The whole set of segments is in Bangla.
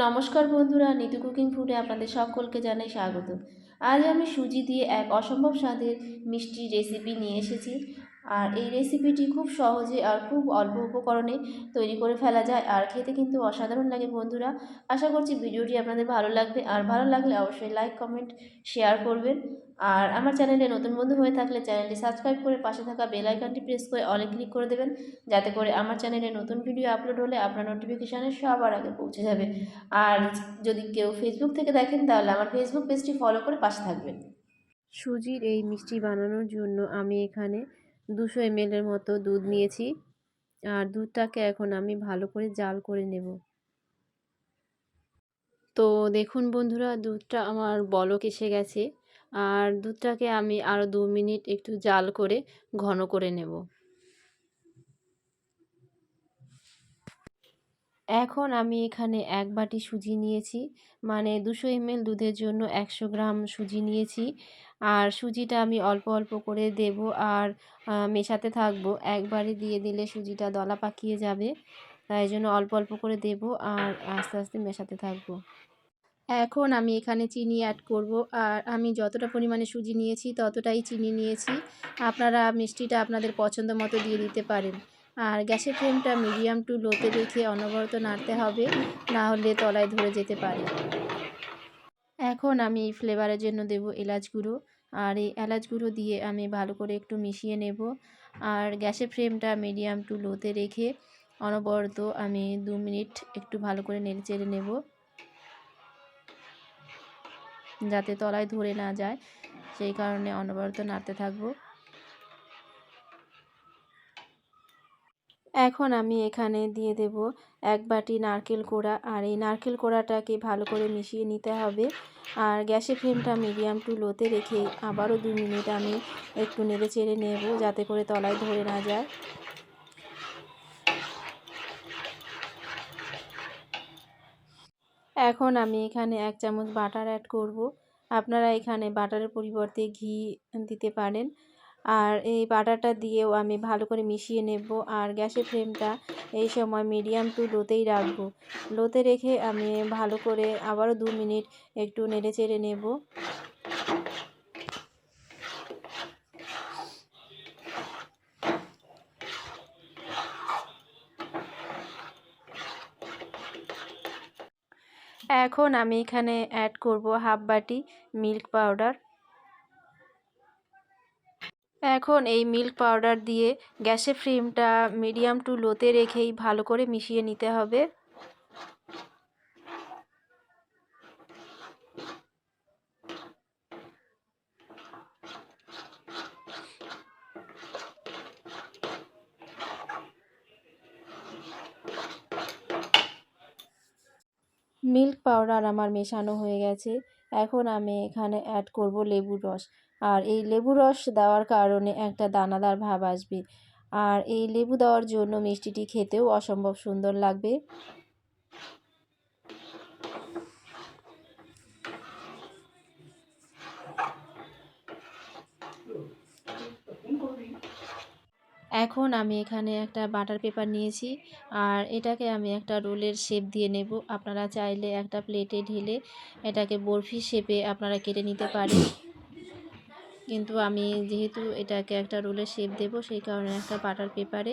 নমস্কার বন্ধুরা, নিতু কুকিং ফুডে আপনাদের সকলকে জানাই স্বাগত। আজ আমি সুজি দিয়ে এক অসম্ভব স্বাদের মিষ্টি রেসিপি নিয়ে এসেছি। আর এই রেসিপিটি খুব সহজে আর খুব অল্প উপকরণে তৈরি করে ফেলা যায়, আর খেতে কিন্তু অসাধারণ লাগে বন্ধুরা। আশা করছি ভিডিওটি আপনাদের ভালো লাগবে, আর ভালো লাগলে অবশ্যই লাইক কমেন্ট শেয়ার করবেন। আর আমার চ্যানেলে নতুন বন্ধু হয়ে থাকলে চ্যানেলটি সাবস্ক্রাইব করে পাশে থাকা বেল আইকনটি প্রেস করে অলে ক্লিক করে দেবেন, যাতে করে আমার চ্যানেলে নতুন ভিডিও আপলোড হলে আপনার নোটিফিকেশানে সবার আগে পৌঁছে যাবে। আর যদি কেউ ফেসবুক থেকে দেখেন তাহলে আমার ফেসবুক পেজটি ফলো করে পাশে থাকবেন। সুজির এই মিষ্টি বানানোর জন্য আমি এখানে 200 ml এর মতো দুধ নিয়েছি, আর দুধটাকে এখন আমি ভালো করে জাল করে নেব। তো দেখুন বন্ধুরা, দুধটা আমার বলক এসে গেছে, আর দুধটাকে আমি আরও 2 মিনিট একটু জাল করে ঘন করে নেব। এখন আমি এখানে 1 বাটি সুজি নিয়েছি, মানে 200 ml দুধের জন্য 100 গ্রাম সুজি নিয়েছি। আর সুজিটা আমি অল্প অল্প করে দেব, আর মেশাতে থাকবো। একবারে দিয়ে দিলে সুজিটা দলা পাকিয়ে যাবে, তাই জন্য অল্প অল্প করে দেব আর আস্তে আস্তে মেশাতে থাকবো। এখন আমি এখানে চিনি অ্যাড করব, আর আমি যতটা পরিমাণে সুজি নিয়েছি ততটাই চিনি নিয়েছি। আপনারা মিষ্টিটা আপনাদের পছন্দ মতো দিয়ে দিতে পারেন। আর গ্যাসের ফ্লেমটা মিডিয়াম টু লোতে রেখে অনবরত নাড়তে হবে, না হলে তলায় ধরে যেতে পারে। এখন আমি ফ্লেভারের জন্য দেব এলাচ গুঁড়ো, আর এই এলাচ গুঁড়ো দিয়ে আমি ভালো করে একটু মিশিয়ে নেব। আর গ্যাসের ফ্লেমটা মিডিয়াম টু লোতে রেখে অনবরত আমি 2 মিনিট একটু ভালো করে নেড়ে চেড়ে নেব, যাতে তলায় ধরে না যায়, সেই কারণে অনবরত নাড়তে থাকবো। এখন আমি এখানে দিয়ে দেব 1 বাটি নারকেল কোড়া, আর এই নারকেল কোড়াটাকে ভালো করে মিশিয়ে নিতে হবে। আর গ্যাসের ফ্লেমটা মিডিয়াম টু লোতে রেখে আবারও 2 মিনিট আমি একটু নেড়ে চেড়ে নেব, যাতে করে তলায় ধরে না যায়। এখন আমি এখানে 1 চামচ বাটার অ্যাড করব। আপনারা এখানে বাটারের পরিবর্তে ঘি দিতে পারেন। আর এই বাটারটা দিয়েও আমি ভালো করে মিশিয়ে নেব, আর গ্যাসের ফ্লেমটা এই সময় মিডিয়াম টু লোতেই রাখবো। লোতে রেখে আমি ভালো করে আবারও 2 মিনিট একটু নেড়ে চেড়ে নেব। এখন আমি এখানে অ্যাড করব 1/2 বাটি মিল্ক পাউডার। এখন এই মিল্ক পাউডার দিয়ে গ্যাসের ফ্লেমটা মিডিয়াম টু লোতে রেখেই ভালো করে মিশিয়ে নিতে হবে। মিল্ক পাউডার আমার মেশানো হয়ে গেছে। এখন আমি এখানে অ্যাড করব লেবুর রস, আর এই লেবুর রস দেওয়ার কারণে একটা দানাদার ভাব আসবে, আর এই লেবু দেওয়ার জন্য মিষ্টিটি খেতেও অসম্ভব সুন্দর লাগবে। এখন আমি এখানে একটা বাটার পেপার নিয়েছি, আর এটাকে আমি একটা রোলের শেপ দিয়ে নেব। আপনারা চাইলে একটা প্লেটে ঢেলে এটাকে বরফি শেপে আপনারা কেটে নিতে পারেন, কিন্তু আমি যেহেতু এটাকে একটা রোলের শেপ দেব, সেই কারণে একটা বাটার পেপারে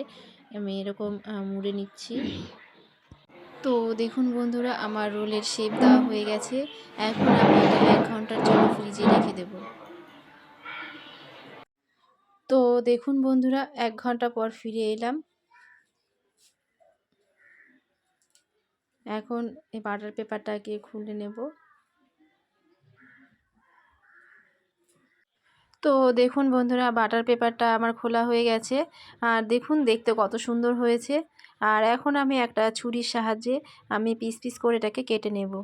আমি এরকম মুড়ে নিচ্ছি। তো দেখুন বন্ধুরা, আমার রোলের শেপ দেওয়া হয়ে গেছে। এখন আমি এটা 1 ঘন্টার জন্য ফ্রিজে রেখে দেব। তো দেখুন বন্ধুরা, 1 ঘন্টা পর ফিরে এলাম। এখন এই বাটার পেপারটাকে খুলে নেব। তো দেখুন বন্ধুরা, বাটার পেপারটা আমার খোলা হয়ে গেছে, আর দেখুন দেখতে কত সুন্দর হয়েছে। আর এখন আমি একটা ছুরির সাহায্যে আমি পিস পিস করে এটাকে কেটে নেব।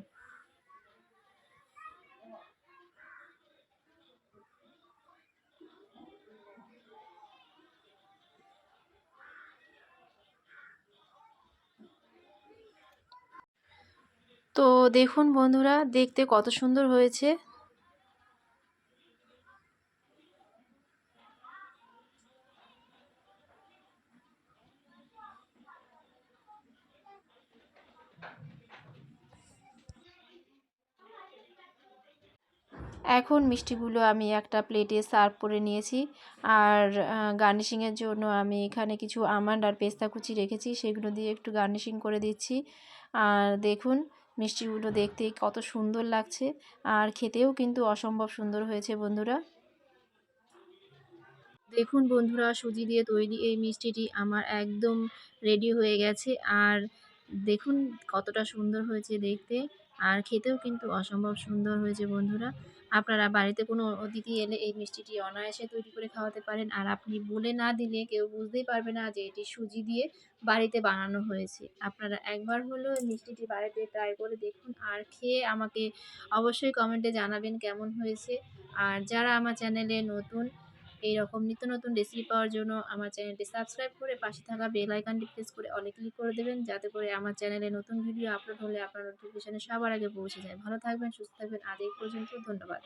তো দেখুন বন্ধুরা, দেখতে কত সুন্দর হয়েছে। এখন মিষ্টিগুলো আমি একটা প্লেটে সার্ভ করে নিয়েছি। আর গার্নিশিংয়ের জন্য আমি এখানে কিছু আমন্ড আর পেস্তা কুচি রেখেছি, সেগুলো দিয়ে একটু গার্নিশিং করে দিচ্ছি। আর দেখুন মিষ্টিগুলো দেখতে কত সুন্দর লাগছে, আর খেতেও কিন্তু অসম্ভব সুন্দর হয়েছে বন্ধুরা। দেখুন বন্ধুরা, সুজি দিয়ে তৈরি এই মিষ্টিটি আমার একদম রেডি হয়ে গেছে। আর দেখুন কতটা সুন্দর হয়েছে দেখতে, আর খেতেও কিন্তু অসম্ভব সুন্দর হয়েছে বন্ধুরা। আপনারা বাড়িতে কোনো অতিথি এলে এই মিষ্টিটি অনায়াসে তৈরি করে খাওয়াতে পারেন, আর আপনি বলে না দিলে কেউ বুঝতেই পারবে না যে এটি সুজি দিয়ে বাড়িতে বানানো হয়েছে। আপনারা একবার হলেও এই মিষ্টিটি বাড়িতে ট্রাই করে দেখুন, আর খেয়ে আমাকে অবশ্যই কমেন্টে জানাবেন কেমন হয়েছে। আর যারা আমার চ্যানেলে নতুন, এইরকম নিত্য নতুন রেসিপি পাওয়ার জন্য আমার চ্যানেলটি সাবস্ক্রাইব করে পাশে থাকা বেল আইকনটি প্রেস করে অলে ক্লিক করে দেবেন, যাতে করে আমার চ্যানেলে নতুন ভিডিও আপলোড হলে আপনার নোটিফিকেশনে সবার আগে পৌঁছে যায়। ভালো থাকবেন, সুস্থ থাকবেন। আজ এই পর্যন্ত। ধন্যবাদ।